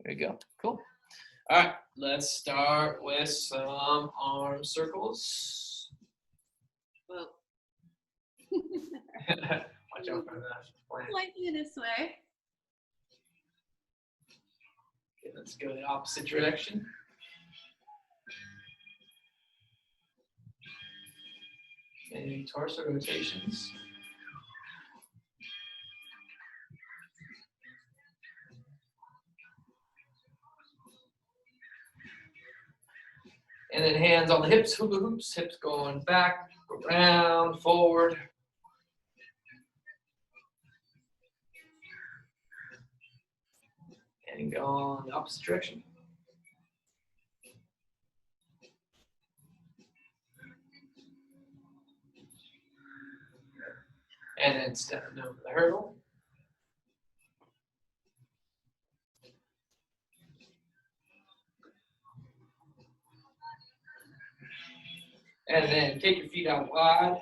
There you go. Cool. All right, let's start with some arm circles. Well, Watch out for that. slightly this way. Okay, let's go the opposite direction. And torso rotations. And then hands on the hips, hula hoops, hips going back, around, forward. And go in the opposite direction. And then stepping over the hurdle. And then take your feet out wide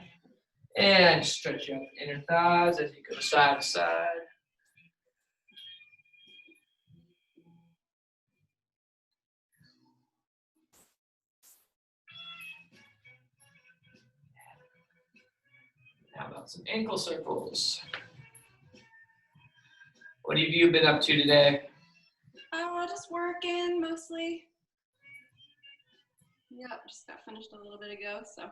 and stretch out the inner thighs as you go side to side. How about some ankle circles? What have you been up to today? Just working mostly. Yep, just got finished a little bit ago, so.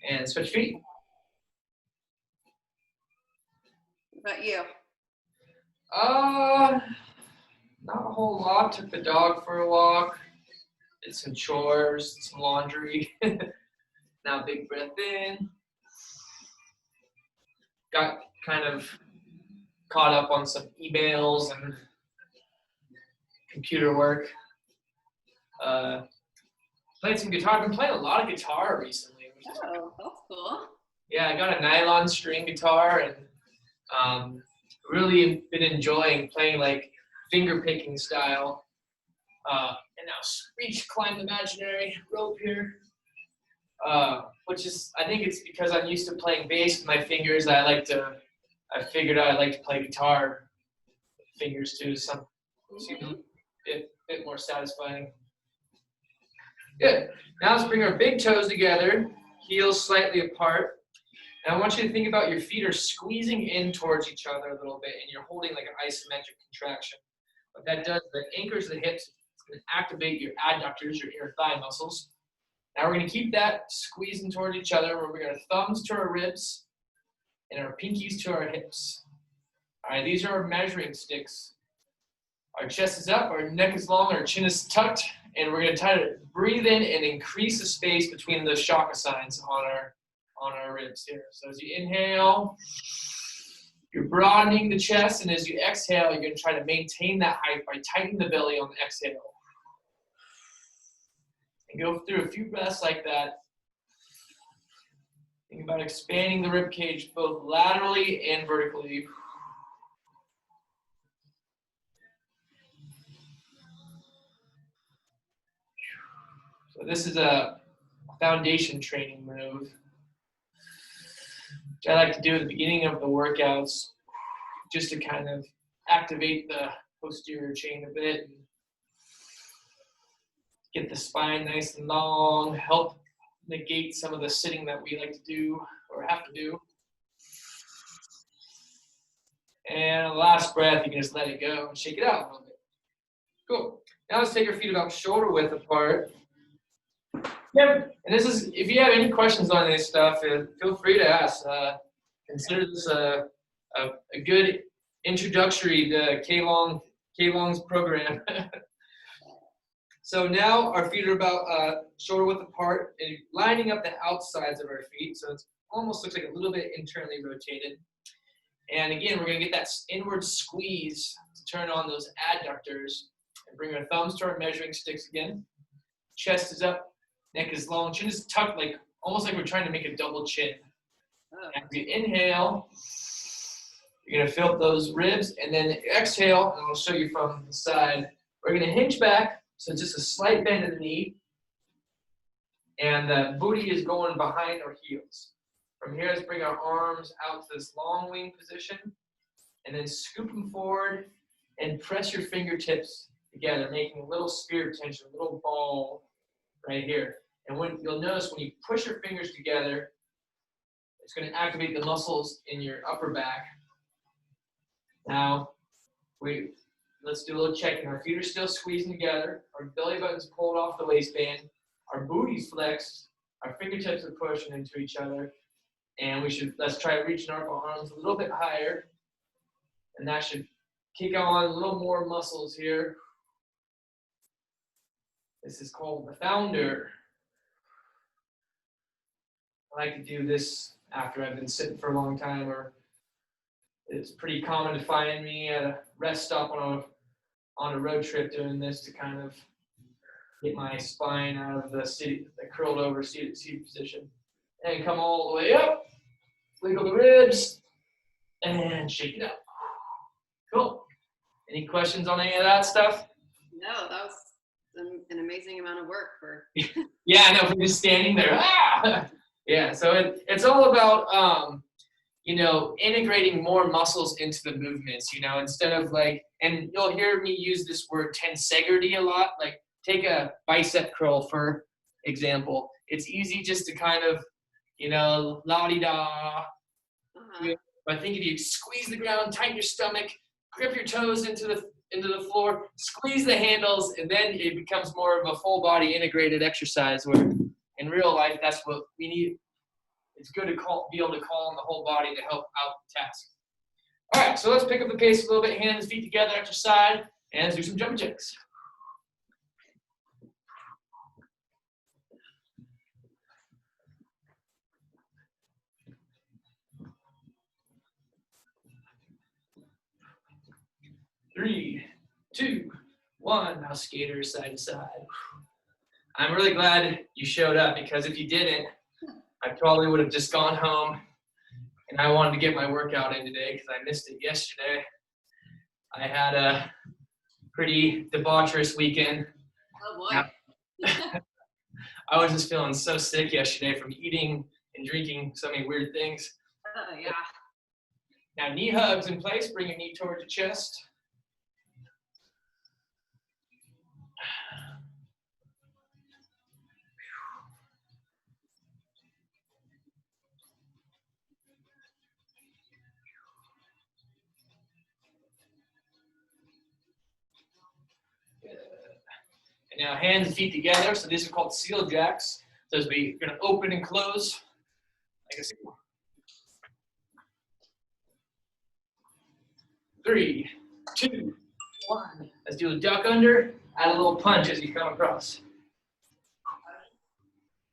And switch feet. What about you? Not a whole lot. Took the dog for a walk. Did some chores, some laundry. Now big breath in. Got kind of caught up on some emails and computer work. Played some guitar. I've been playing a lot of guitar recently. Oh, that's cool. Yeah, I got a nylon string guitar and really been enjoying playing like finger picking style. And now reach, climb the imaginary rope here. Which is, I think it's because I'm used to playing bass with my fingers. I figured out I like to play guitar with fingers too. Seems a bit more satisfying. Good. Now let's bring our big toes together, heels slightly apart. And I want you to think about your feet are squeezing in towards each other a little bit, and you're holding like an isometric contraction. What that does is that anchors the hips. It's going to activate your adductors, your inner thigh muscles. Now we're going to keep that squeezing toward each other. We're going to thumbs to our ribs and our pinkies to our hips. All right, these are our measuring sticks. Our chest is up, our neck is long, our chin is tucked, and we're going to try to breathe in and increase the space between those chakra signs on our ribs here. So as you inhale, you're broadening the chest, and as you exhale, you're going to try to maintain that height by tightening the belly on the exhale. And go through a few breaths like that. Think about expanding the rib cage both laterally and vertically. So this is a foundation training move, which I like to do at the beginning of the workouts, just to kind of activate the posterior chain a bit, and get the spine nice and long, help negate some of the sitting that we like to do or have to do. And the last breath, you can just let it go and shake it out a little bit. Cool. Now let's take our feet about shoulder width apart. Yeah, and this is, if you have any questions on this stuff, feel free to ask. Consider this a good introductory to K-Long's program. So now our feet are about shoulder width apart and lining up the outsides of our feet. So it almost looks like a little bit internally rotated. And again, we're going to get that inward squeeze to turn on those adductors and bring our thumbs to our measuring sticks again. Chest is up, neck is long, chin is tucked, like almost like we're trying to make a double chin. As you inhale, you're going to fill up those ribs, and then exhale, and I'll show you from the side. We're going to hinge back, so just a slight bend in the knee, and the booty is going behind our heels. From here, let's bring our arms out to this long wing position, and then scoop them forward and press your fingertips together, making a little spear tension, a little ball right here. And when you'll notice when you push your fingers together, it's going to activate the muscles in your upper back. Now, let's do a little checking. Our feet are still squeezing together. Our belly button's pulled off the waistband. Our booty's flexed. Our fingertips are pushing into each other. And let's try reaching our arms a little bit higher. And that should kick on a little more muscles here. This is called the founder. I like to do this after I've been sitting for a long time, or it's pretty common to find me at a rest stop on a road trip doing this to kind of get my spine out of the curled over seated position. And come all the way up, wiggle the ribs, and shake it up. Cool. Any questions on any of that stuff? No, that was an amazing amount of work for. Yeah, I know, for just standing there. Ah! Yeah, so it's all about, integrating more muscles into the movements, instead of and you'll hear me use this word tensegrity a lot. Like, take a bicep curl, for example. It's easy just to kind of, la-di-da. Uh-huh. But I think if you squeeze the ground, tighten your stomach, grip your toes into the floor, squeeze the handles, and then it becomes more of a full body integrated exercise where in real life, that's what we need. It's good to be able to call on the whole body to help out the task. All right, so let's pick up the pace a little bit. Hands, feet together at your side, and let's do some jumping jacks. Three, two, one. Now skaters side to side. I'm really glad you showed up, because if you didn't, I probably would have just gone home, and I wanted to get my workout in today because I missed it yesterday. I had a pretty debaucherous weekend. Oh boy. I was just feeling so sick yesterday from eating and drinking so many weird things. Oh yeah. Now, knee hugs in place. Bring your knee towards the chest. And now hands and feet together. So these are called seal jacks. So as we're going to open and close, like I said. 3, 2, 1. Let's do a duck under. Add a little punch as you come across.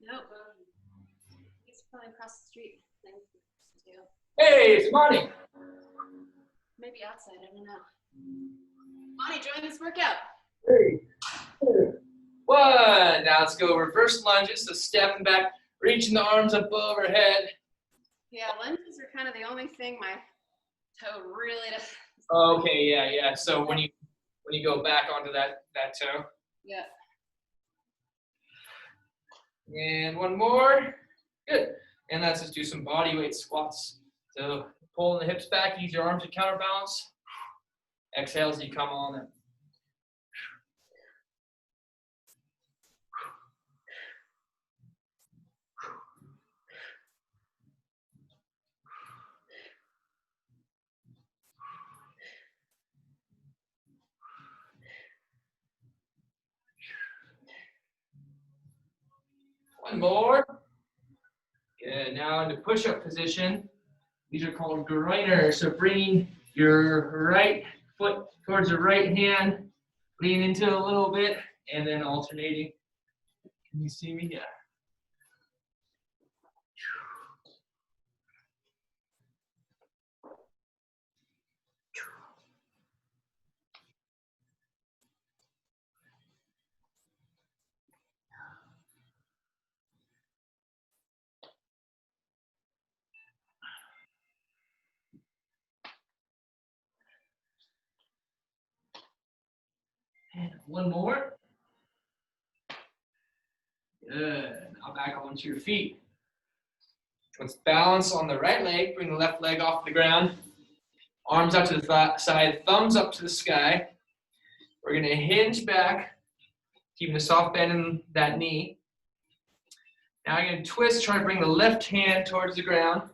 Nope. He's probably across the street. Hey, it's Monty. Maybe outside. I don't know. Monty, join this workout. 3, 2, 1. Now let's go reverse lunges. So stepping back, reaching the arms up overhead. Yeah, lunges are kind of the only thing my toe really does. Okay, yeah. So when you go back onto that toe. Yeah. And one more. Good. And let's just do some body weight squats. So pulling the hips back, use your arms to counterbalance. Exhale as you come on in. One more. Good. Now into push-up position. These are called groiners. So bringing your right foot towards the right hand, lean into it a little bit, and then alternating. Can you see me? Yeah. And one more. Good. Now back onto your feet. Let's balance on the right leg. Bring the left leg off the ground. Arms out to the side, thumbs up to the sky. We're gonna hinge back, keeping a soft bend in that knee. Now you're gonna twist, try to bring the left hand towards the ground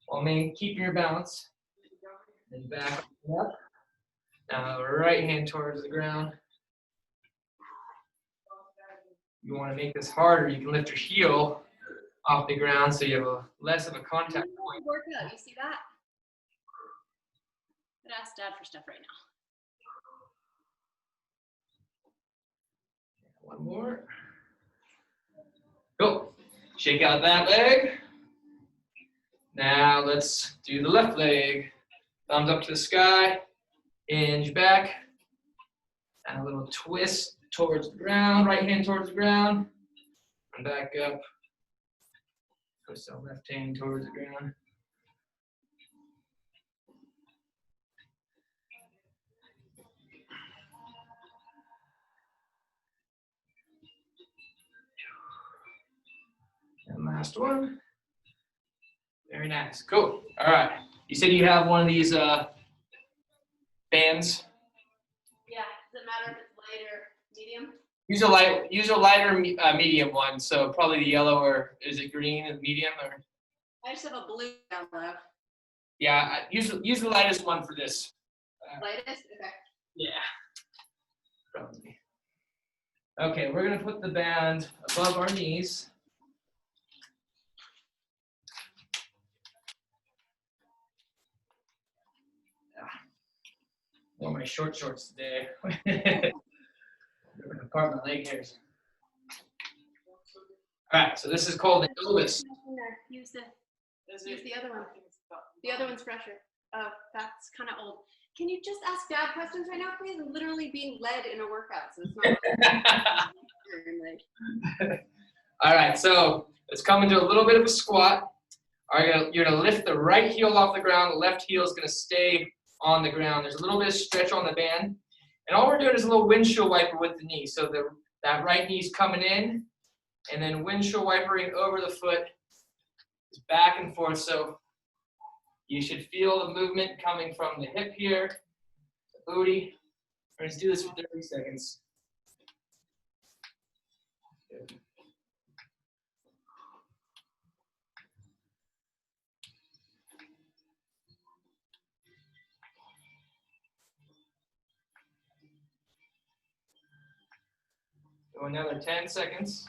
while keeping your balance. And back up. Now right hand towards the ground. You want to make this harder, you can lift your heel off the ground so you have less of a contact point. Workout, you see that? I'd ask Dad for stuff right now. One more. Go. Shake out that leg. Now let's do the left leg. Thumbs up to the sky. Hinge back. And a little twist towards the ground. Right hand towards the ground. And back up. Twist the left hand towards the ground. And last one. Very nice. Cool. All right. You said you have one of these bands. Yeah, does it matter if it's light or medium? Use a lighter medium one. So probably the yellow, or is it green and medium? Or I just have a blue down low. yeah, use the lightest one for this. Lightest? Okay. Yeah. Probably. Okay, we're gonna put the band above our knees. Wore my short shorts today. Ripping apart my leg hairs. All right, so this is called the Elvis. Use the other one. The other one's fresher. Oh, that's kind of old. Can you just ask Dad questions right now, please? I'm literally being led in a workout, so it's not. All right, so let's come into a little bit of a squat. All right, you're gonna lift the right heel off the ground. The left heel is gonna stay on the ground. There's a little bit of stretch on the band. And all we're doing is a little windshield wiper with the knee. So that right knee's coming in, and then windshield wipering over the foot is back and forth. So you should feel the movement coming from the hip here, the booty. We're gonna do this for 30 seconds. Good. Go another 10 seconds.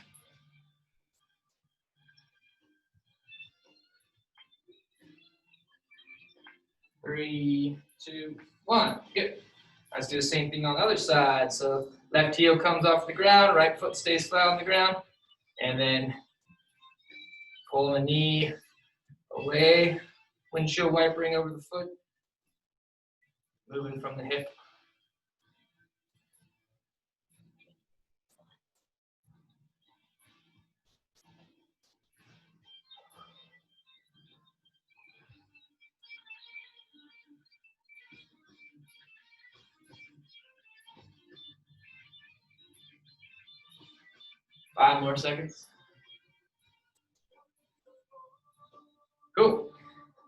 Three, two, one. Good. Let's do the same thing on the other side. So left heel comes off the ground, right foot stays flat on the ground, and then pull the knee away, windshield wipering over the foot, moving from the hip. Five more seconds. Cool.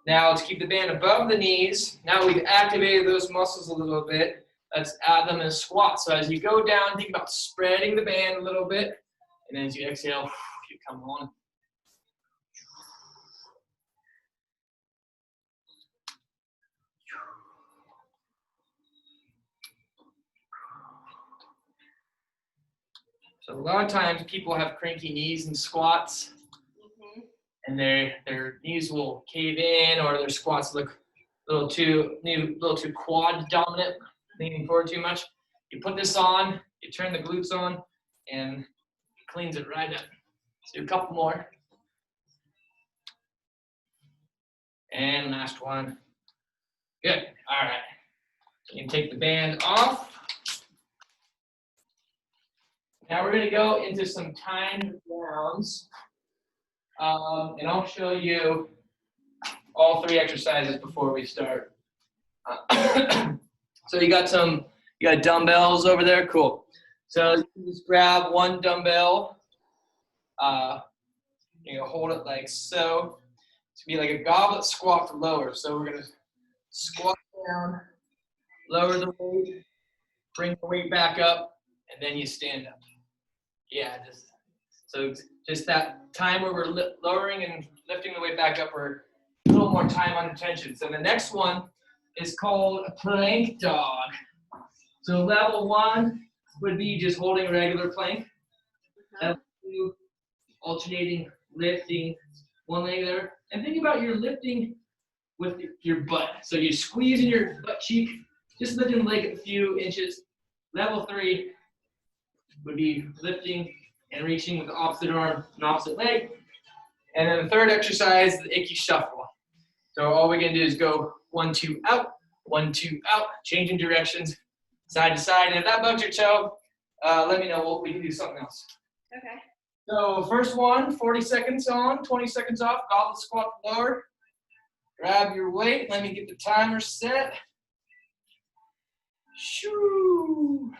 Now let's keep the band above the knees. Now we've activated those muscles a little bit. Let's add them in a squat. So as you go down, think about spreading the band a little bit. And then as you exhale, you come on. So a lot of times people have cranky knees in squats, and their knees will cave in, or their squats look a little too quad dominant, leaning forward too much. You put this on, you turn the glutes on, and it cleans it right up. Let's do a couple more. And last one. Good. All right. You can take the band off. Now we're going to go into some timed rounds, and I'll show you all three exercises before we start. So you got dumbbells over there? Cool. So you just grab one dumbbell, you hold it like so. It's going to be like a goblet squat to lower. So we're going to squat down, lower the weight, bring the weight back up, and then you stand up. Yeah, just that time where we're lowering and lifting the weight back up, we're a little more time under tension. So the next one is called a plank dog. So level 1 would be just holding a regular plank. Level 2, alternating lifting one leg there. And think about your lifting with your butt. So you're squeezing your butt cheek, just lifting the leg a few inches. Level 3 would be lifting and reaching with the opposite arm and opposite leg. And then the third exercise is the Icky Shuffle. So all we're gonna do is go 1, 2, out, 1, 2, out, changing directions, side to side. And if that bugs your toe, let me know. We can do something else. Okay. So first one, 40 seconds on, 20 seconds off, goblet squat lower. Grab your weight. Let me get the timer set. Shoo.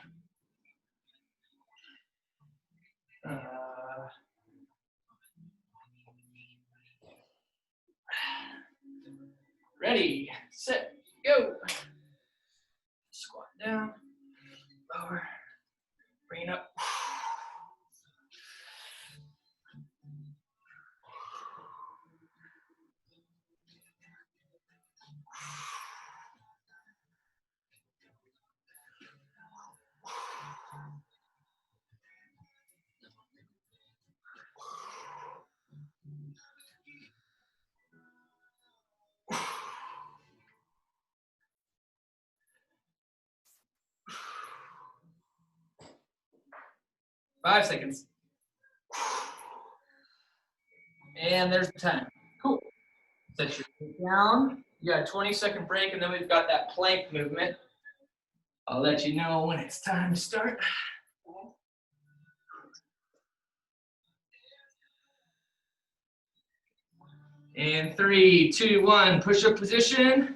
Ready, set, go. Squat down, lower, bring it up. 5 seconds. And there's the time. Cool. Set your feet down. You got a 20-second break, and then we've got that plank movement. I'll let you know when it's time to start. And 3, 2, 1, push-up position.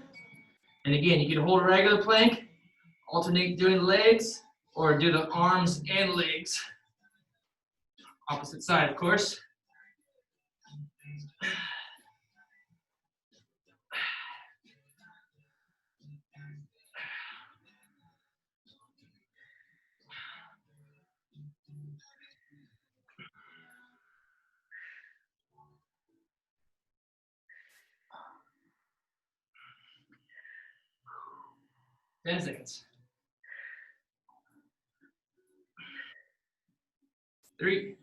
And again, you can hold a regular plank, alternate doing the legs, or do the arms and legs. Opposite side, of course. Ten seconds. 3,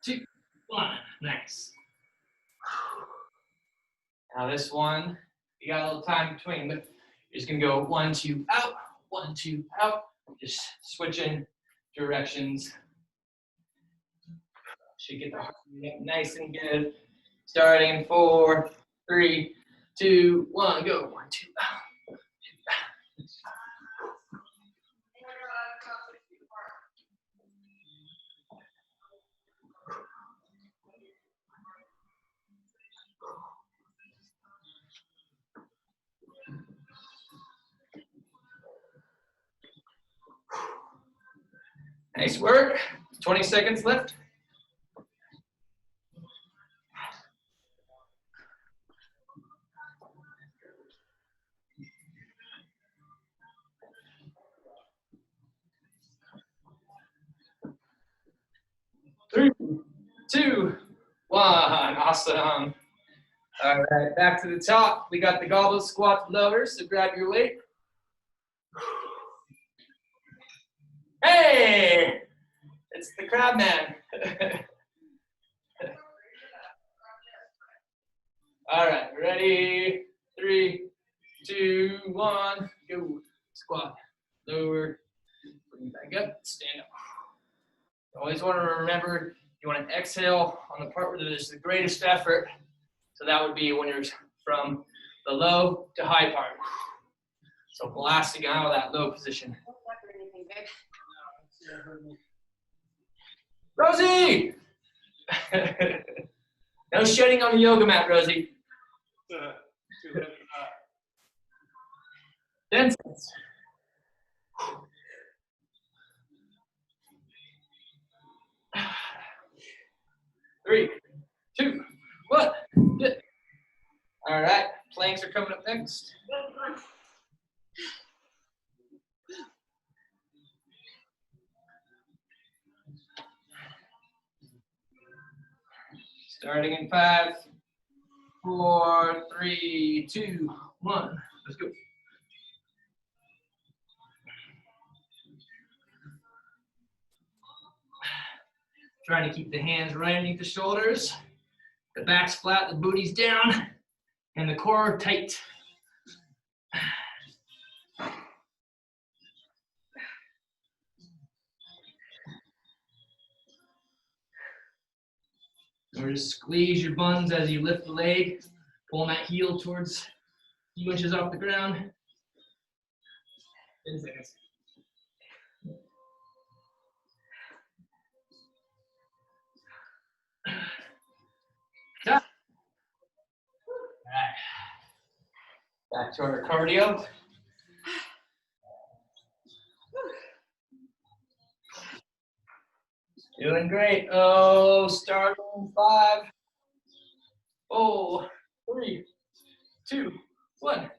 2, 1. Nice. Now this one, you got a little time between, but you're just gonna go 1, 2, out, 1, 2, out. Just switching directions. Should get the heart rate up nice and good. Starting 4, 3, 2, 1, go. 1, 2, out. Nice work. 20 seconds left. Three, 2, 1. Awesome. All right, back to the top. We got the goblet squat lowers, so grab your weight. Hey, it's the crab man. All right, ready? 3, 2, 1, go. Squat, lower, bring it back up, stand up. You always want to remember, you want to exhale on the part where there's the greatest effort. So that would be when you're from the low to high part. So blasting out of that low position. Rosie! No shedding on the yoga mat, Rosie. 10 seconds. Three, 2, 1. Good. All right, planks are coming up next. Starting in 5, 4, 3, 2, 1. Let's go. Trying to keep the hands right underneath the shoulders. The back's flat, the booty's down, and the core tight. Or just squeeze your buns as you lift the leg, pulling that heel towards a few inches off the ground. 10 seconds. All right. Back to our cardio. Doing great. Oh, starting in 5, 4, 3, 2, 1.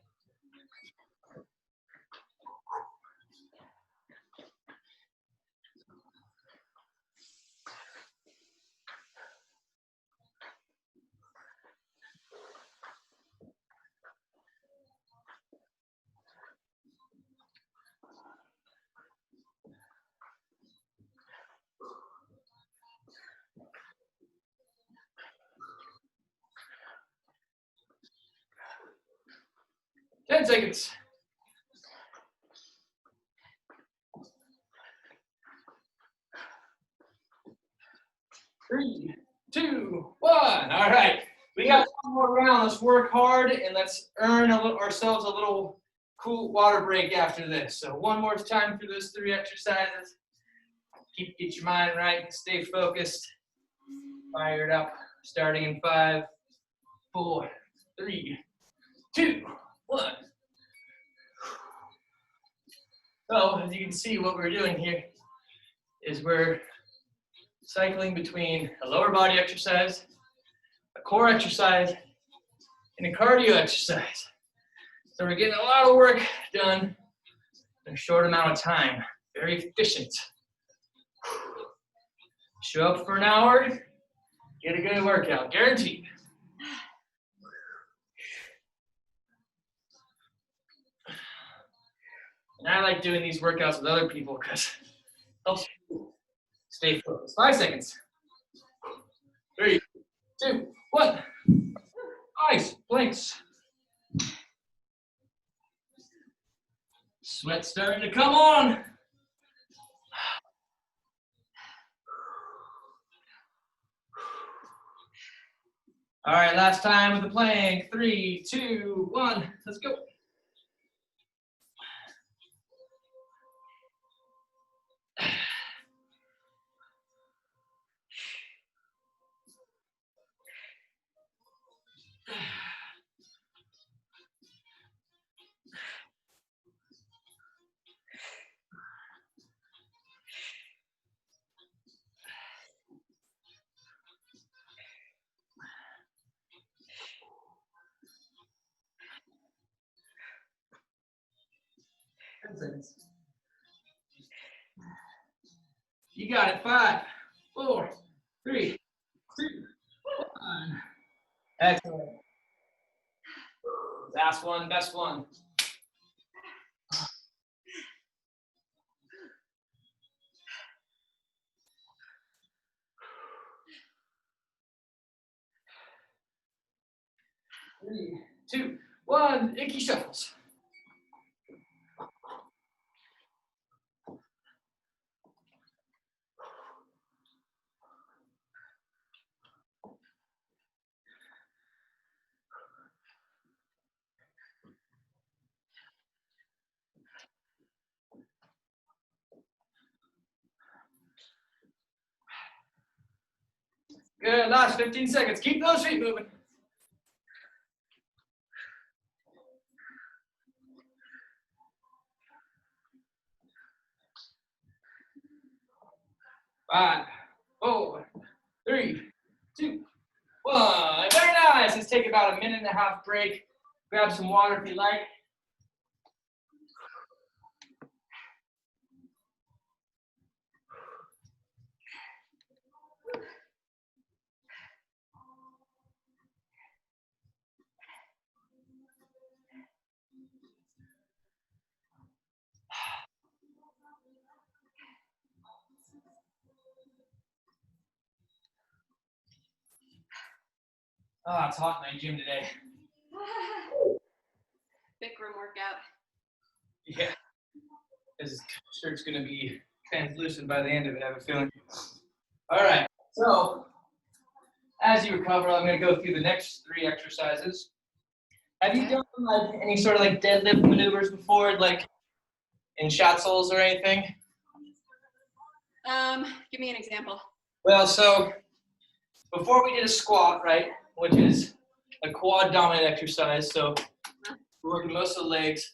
Ten seconds. 3, 2, 1. All right. We got one more round. Let's work hard and let's earn ourselves a little cool water break after this. So one more time for those 3 exercises. Get your mind right. Stay focused. Fired up. Starting in 5, 4, 3, 2, 1. So as you can see, what we're doing here is we're cycling between a lower body exercise, a core exercise, and a cardio exercise. So we're getting a lot of work done in a short amount of time. Very efficient. Show up for an hour, get a good workout, guaranteed. And I like doing these workouts with other people because it helps you stay focused. 5 seconds. 3, 2, 1. Nice, planks. Sweat starting to come on. All right, last time with the plank. 3, 2, 1. Let's go. You got it. 5, 4, 3, 2, 1. Excellent. Last one, best one. Three, 2, 1. Icky shuffles. Good. Last 15 seconds. Keep those feet moving. Five, 4, 3, 2, 1. Very nice. Let's take about a minute and a half break. Grab some water if you like. Oh, it's hot in my gym today. Bikram workout. Yeah. This shirt's gonna be translucent by the end of it, I have a feeling. All right, so as you recover, I'm gonna go through the next 3 exercises. Have you done like any sort of like deadlift maneuvers before, like in Schatzels or anything? Give me an example. Well, so before we did a squat, right, which is a quad dominant exercise, so we're working most of the legs.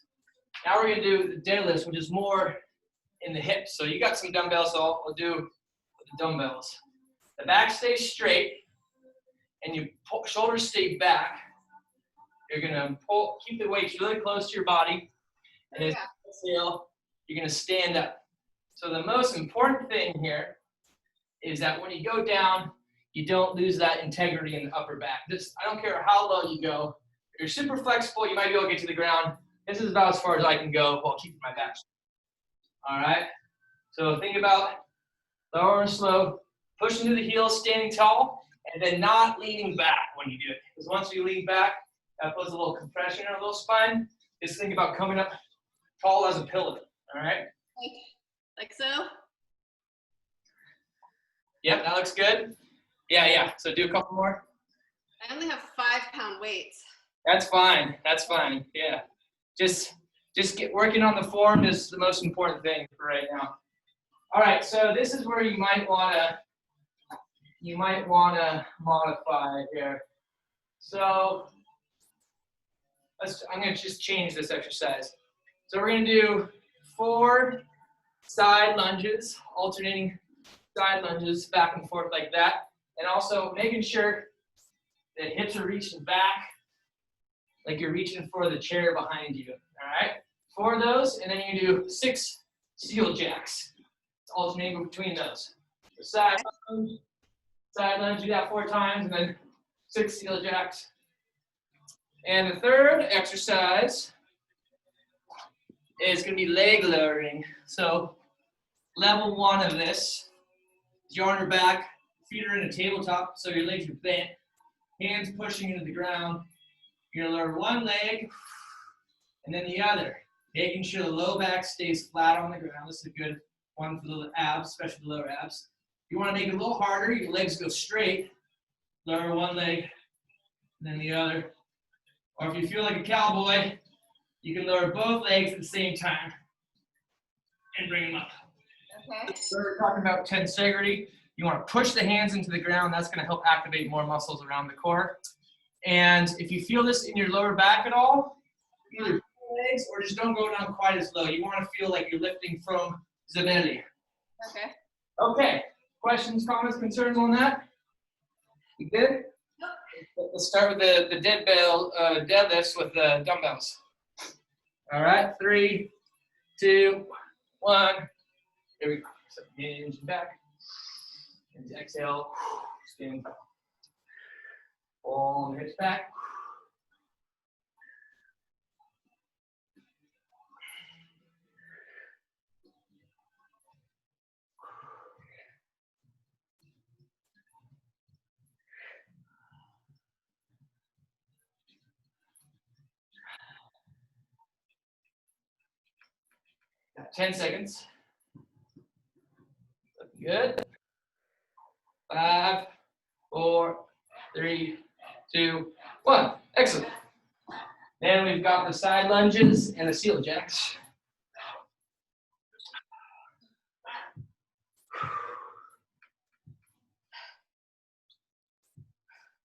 Now we're gonna do the deadlifts, which is more in the hips. So you got some dumbbells, so I'll do with the dumbbells. The back stays straight, and you pull, shoulders stay back. You're gonna pull, keep the weights really close to your body, and as you exhale, you're gonna stand up. So the most important thing here is that when you go down, you don't lose that integrity in the upper back. This, I don't care how low you go. If you're super flexible, you might be able to get to the ground. This is about as far as I can go while keeping my back straight. All right? So think about lower and slow, pushing through the heels, standing tall, and then not leaning back when you do it. Because once you lean back, that puts a little compression in our little spine. Just think about coming up tall as a pillar. All right? Like so? Yep, that looks good. Yeah. So do a couple more. I only have 5-pound weights. That's fine. That's fine. Yeah. Just get working on the form is the most important thing for right now. All right, so this is where you might wanna modify here. So I'm gonna just change this exercise. So we're gonna do 4 side lunges, alternating side lunges back and forth like that, and also making sure the hips are reaching back, like you're reaching for the chair behind you. All right, 4 of those, and then you do 6 seal jacks. Alternating between those. So side lunge, do that 4 times, and then 6 seal jacks. And the third exercise is going to be leg lowering. So level 1 of this is you're on your back, feet are in a tabletop, so your legs are bent, hands pushing into the ground. You're going to lower one leg and then the other, making sure the low back stays flat on the ground. This is a good one for the abs, especially the lower abs. You want to make it a little harder. Your legs go straight. Lower one leg, and then the other. Or if you feel like a cowboy, you can lower both legs at the same time and bring them up. Okay. So we're talking about tensegrity. You want to push the hands into the ground. That's going to help activate more muscles around the core. And if you feel this in your lower back at all, either legs or just don't go down quite as low. You want to feel like you're lifting from the belly. Okay. Okay. Questions, comments, concerns on that? You good? Yep. Let's start with the deadlifts with the dumbbells. All right. 3, 2, 1. Here we go. So hinge and back. And exhale. Stand up. Pull the hips back. Got 10 seconds. Looking good. 5, 4, 3, 2, 1. Excellent. Then we've got the side lunges and the seal jacks.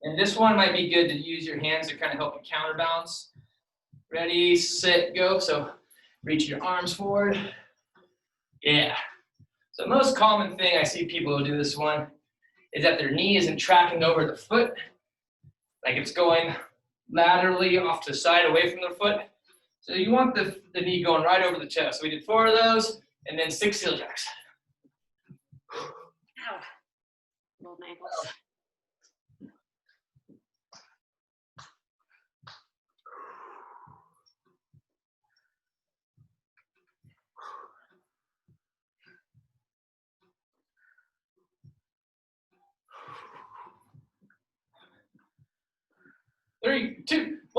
And this one might be good to use your hands to kind of help you counterbalance. Ready, set, go. So reach your arms forward. Yeah. So the most common thing I see people who do this one is that their knee isn't tracking over the foot. Like it's going laterally off to the side away from the foot. So you want the knee going right over the chest. So we did 4 of those and then 6 seal jacks. Ow. Rolled my ankles.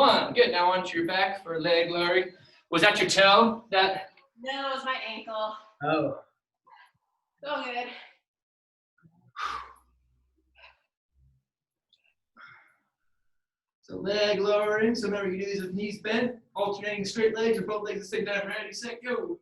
1. Good. Now onto your back for leg lowering. Was that your toe? No, it was my ankle. Oh. So good. So leg lowering. So remember, you do these with knees bent, alternating straight legs or both legs at the same time. Ready, set, go.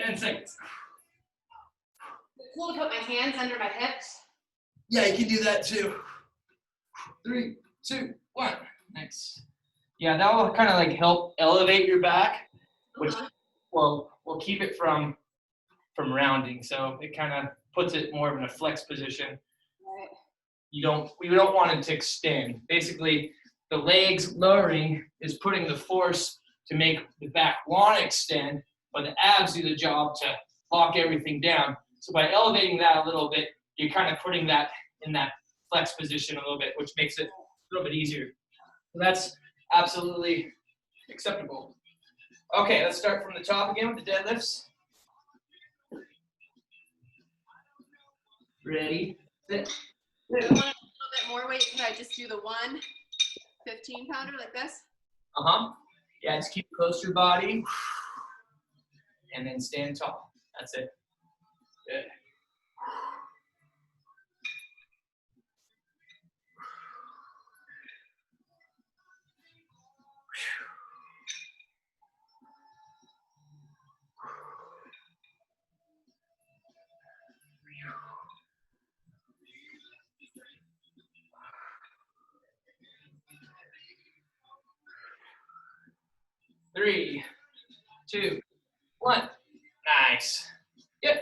And seconds. Cool to put my hands under my hips. Yeah, you can do that too. 3, 2, 1. Nice. Yeah, that will kind of like help elevate your back, which will keep it from rounding. So it kind of puts it more in a flex position. Right. We don't want it to extend. Basically, the legs lowering is putting the force to make the back want to extend, but the abs do the job to lock everything down. So by elevating that a little bit, you're kind of putting that in that flex position a little bit, which makes it a little bit easier. So that's absolutely acceptable. Okay, let's start from the top again with the deadlifts. Ready, sit. If I want a little bit more weight, could I just do the 1 15-pounder like this? Yeah, just keep it close to your body. And then stand tall. That's it. Good. Three, 2, 1. Nice. Good.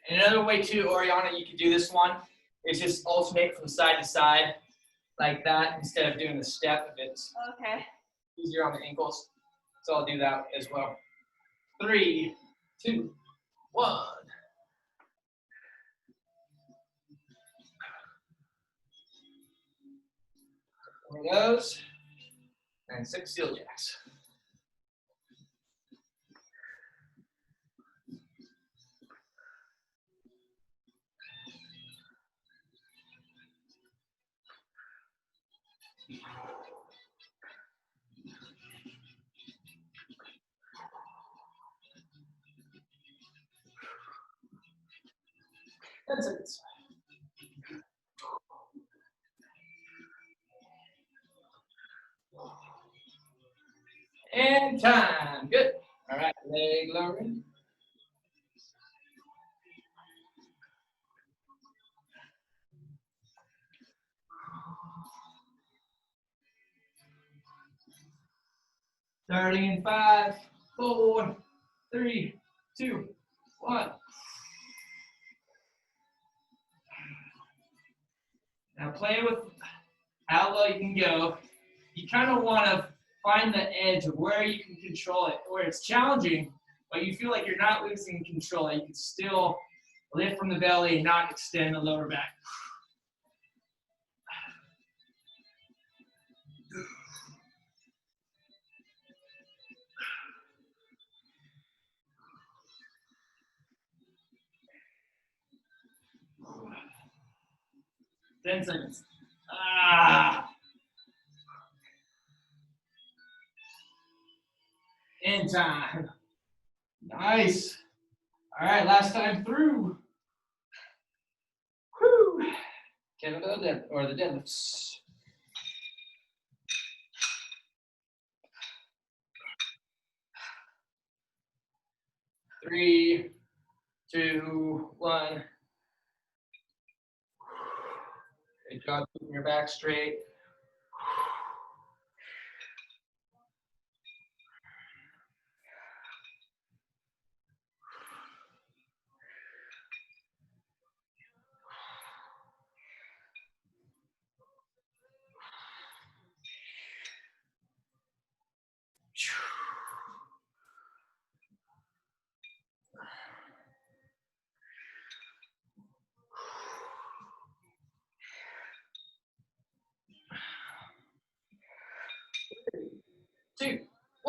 And another way too, Oriana, you could do this one is just alternate from side to side like that instead of doing the step if it's easier on the ankles. So I'll do that as well. 3, 2, 1. There it goes. And 6 seal jacks. That's it. And time. Good. All right, leg lowering. Starting in 5, 4, 3, 2, 1. Now play with how low you can go. You kind of want to find the edge of where you can control it, where it's challenging, but you feel like you're not losing control. You can still lift from the belly and not extend the lower back. Ten seconds. And time. Nice. All right, last time through. Whew. Kettlebell dead or the deadlifts. Three, 2, 1. Good job keeping your back straight.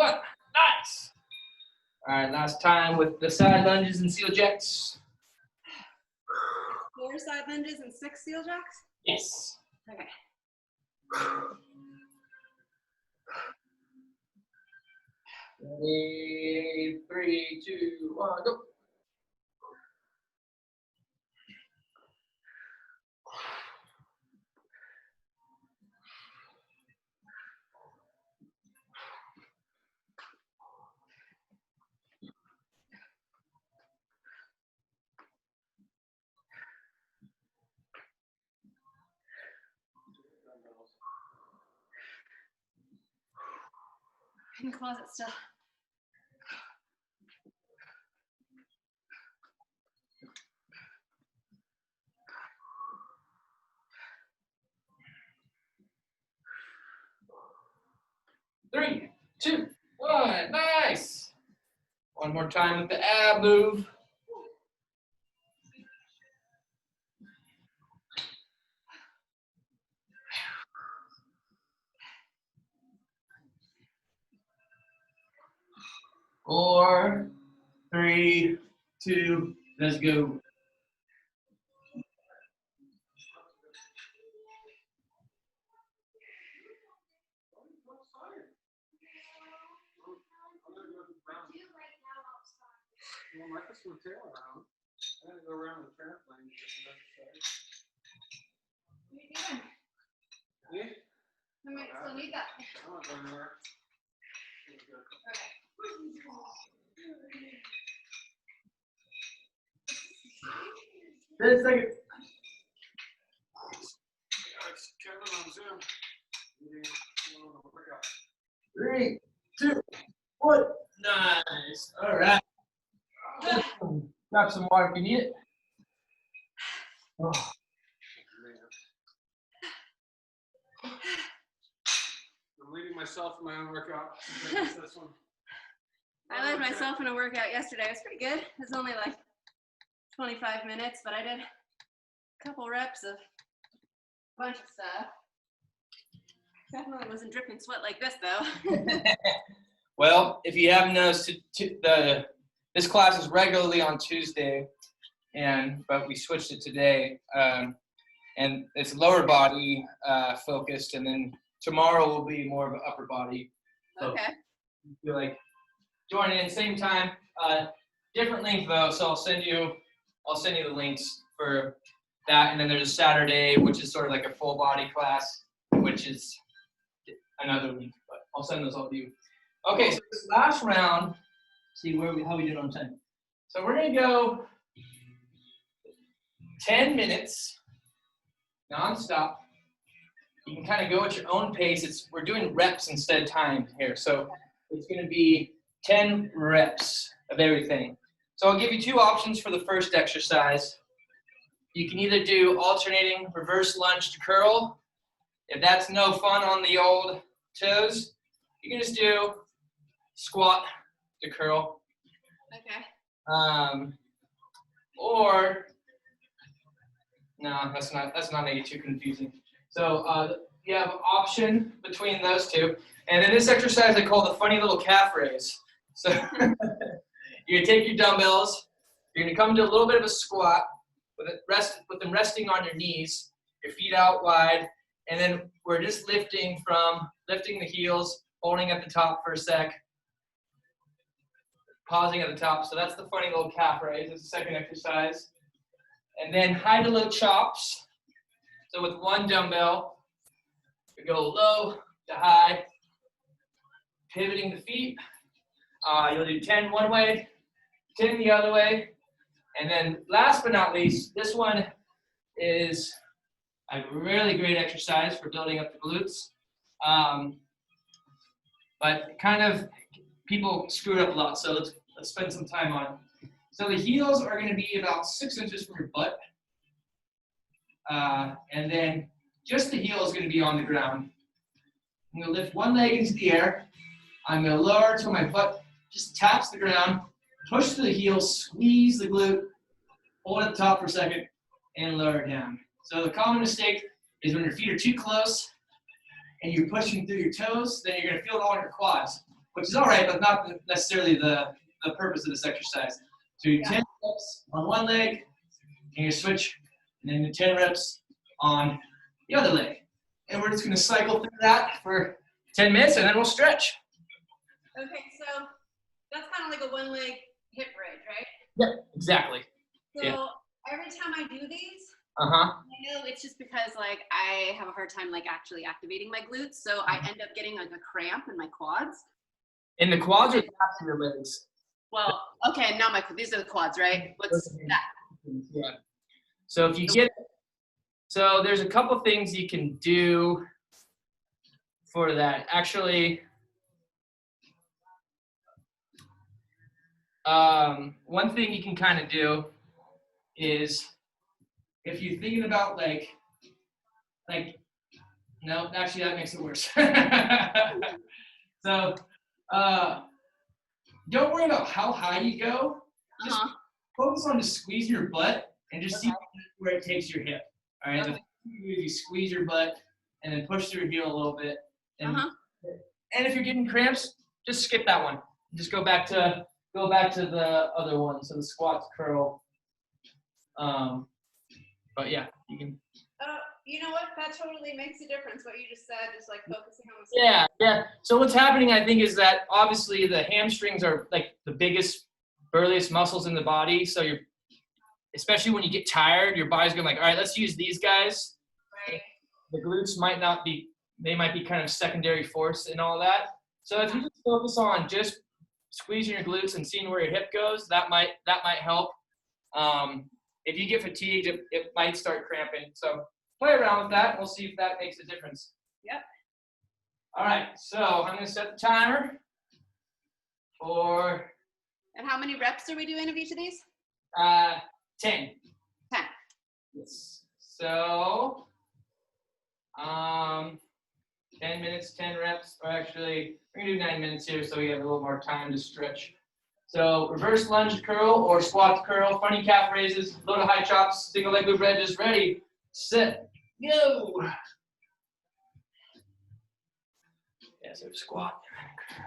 1. Nice. All right, last time with the side lunges and seal jacks. 4 side lunges and 6 seal jacks? Yes. Okay. Ready, 3, 2, 1, go. In the closet still. Three, 2, 1. Nice. One more time with the ab move. Four, 3, 2, let's go. Well, I can swim tail around. I'm gonna go around the trampoline. What are you doing? Yeah, I might still need that. I'm not going anywhere. Okay. 10 seconds. It's Kevin on Zoom. Workout. 3, 2, 1. Nice. All right. Grab some water if you need it. Oh. I'm leading myself in my own workout. This one. I led myself in a workout yesterday. It was pretty good. It was only like 25 minutes, but I did a couple reps of a bunch of stuff. Definitely wasn't dripping sweat like this, though. Well, if you haven't noticed, this class is regularly on Tuesday, but we switched it today, and it's lower body focused, and then tomorrow will be more of an upper body. So Okay. you feel like join in same time, different link though. So I'll send you the links for that, and then there's a Saturday, which is sort of like a full body class, which is another link. But I'll send those all to you. Okay, so this last round, see how we did on time. So we're gonna go 10 minutes nonstop. You can kind of go at your own pace. We're doing reps instead of time here, so it's gonna be 10 reps of everything. So I'll give you 2 options for the first exercise. You can either do alternating reverse lunge to curl. If that's no fun on the old toes, you can just do squat to curl. Okay. Or no, that's not make it too confusing. So you have an option between those 2. And in this exercise I call the funny little calf raise. So you're gonna take your dumbbells, you're gonna come to a little bit of a squat with them resting on your knees, your feet out wide, and then we're just lifting the heels, holding at the top for a sec, pausing at the top. So that's the funny little calf raise. It's the second exercise. And then high to low chops. So with one dumbbell, we go low to high, pivoting the feet. You'll do 10 one way, 10 the other way. And then last but not least, this one is a really great exercise for building up the glutes. But kind of people screw it up a lot, so let's spend some time on it. So the heels are going to be about 6 inches from your butt. And then just the heel is going to be on the ground. I'm going to lift one leg into the air. I'm going to lower till my butt just taps the ground. Push to the heel, squeeze the glute, hold at the top for a second, and lower it down. So the common mistake is when your feet are too close and you're pushing through your toes, then you're going to feel it all in your quads. which is all right, but not necessarily the purpose of this exercise. So you 10 reps on one leg, and you switch, and then you 10 reps on the other leg. And we're just going to cycle through that for 10 minutes, and then we'll stretch. Okay, so that's kind of like a one leg hip bridge, right? Yep, exactly. So Yeah. every time I do these, Uh-huh. I know it's just because like I have a hard time like actually activating my glutes, so I end up getting like a cramp in my quads. In the quads or the backs of your legs? Well, okay, now these are the quads, right? What's that? Yeah. So if you get, so there's a couple things you can do for that. Actually, one thing you can kind of do is if you're thinking about like, no, actually that makes it worse. So, don't worry about how high you go. Just focus on just squeezing your butt and just see where it takes your hip. All right. Okay. The first thing you do is you squeeze your butt and then push through your heel a little bit. And, and if you're getting cramps, just skip that one. Just go back to the other one. So the squat, curl. But yeah, you can. You know what? That totally makes a difference. What you just said, just like focusing on the. Yeah. So what's happening, I think, is that obviously the hamstrings are like the biggest, burliest muscles in the body. So you're, especially when you get tired, your body's going like, all right, let's use these guys. Right. The glutes might not be, they might be kind of secondary force and all that. So if you just focus on just squeezing your glutes and seeing where your hip goes, that might help. If you get fatigued, it might start cramping. So play around with that, and we'll see if that makes a difference. Yep. All right, so I'm going to set the timer for And how many reps are we doing of each of these? 10. 10. Yes. So 10 minutes, 10 reps, or actually we're going to do 9 minutes here so we have a little more time to stretch. So reverse lunge curl or squat curl, funny calf raises, low to high chops, single leg loop bridges, ready, set, go. Yeah, so squat, curl.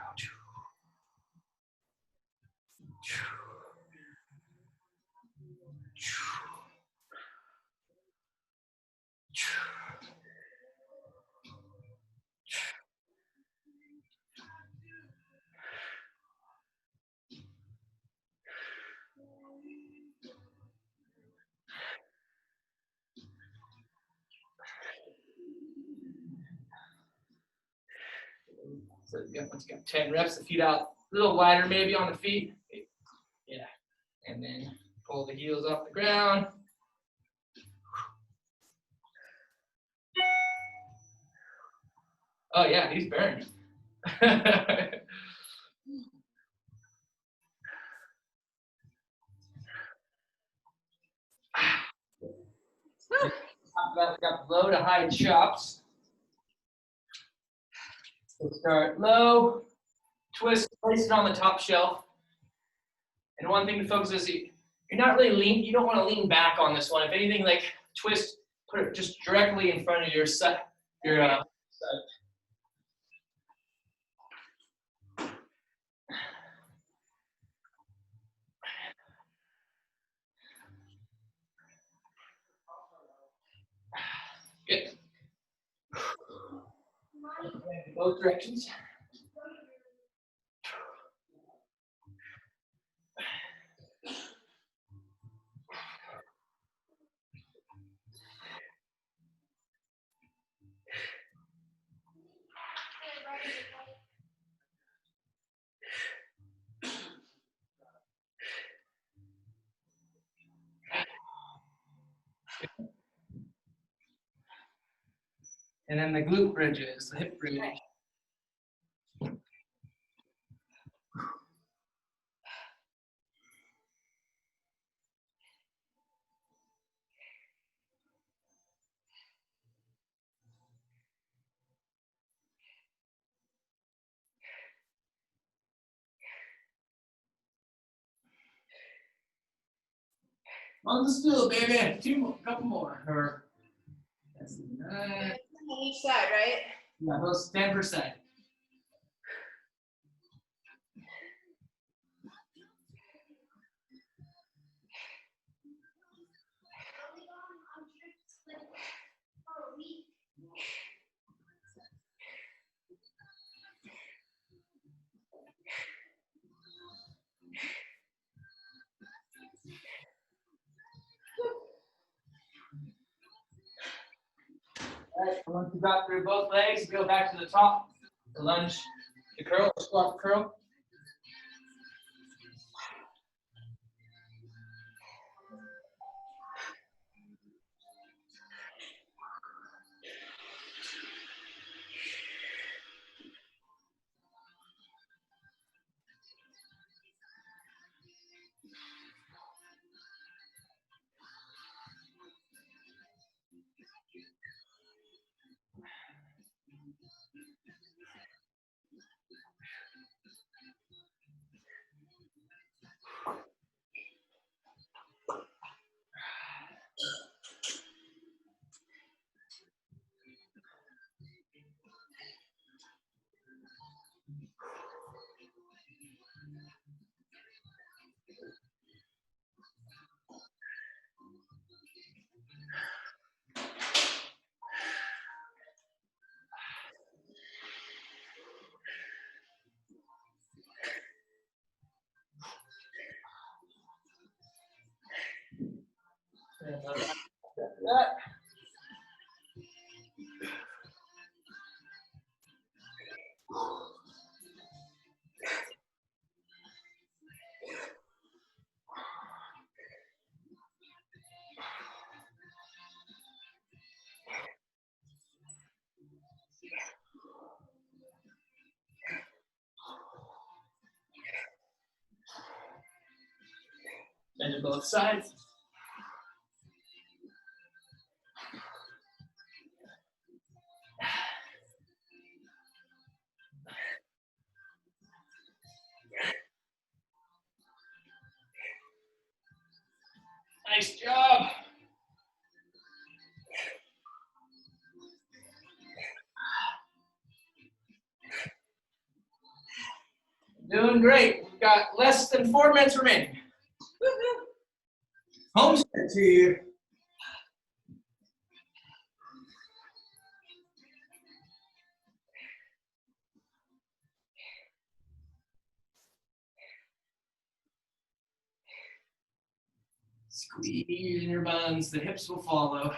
So once you got 10 reps, the feet out a little wider maybe on the feet. Yeah. And then pull the heels off the ground. Oh yeah, he's burned. We got low to high chops. So start low, twist, place it on the top shelf. And one thing to focus is you're not really you don't want to lean back on this one. If anything, like twist, put it just directly in front of your side. Good. Both directions. And then the glute bridges, the hip bridge. On the stool, baby. Two more, couple more. That's nice. On each side, right? Yeah, those 10%. once you got through both legs, go back to the top, the lunge, the curl, squat, curl. And after that. And to both sides. Nice job. Doing great. We've got less than 4 minutes remaining. Home stretch here. Squeeze in your buns, the hips will follow.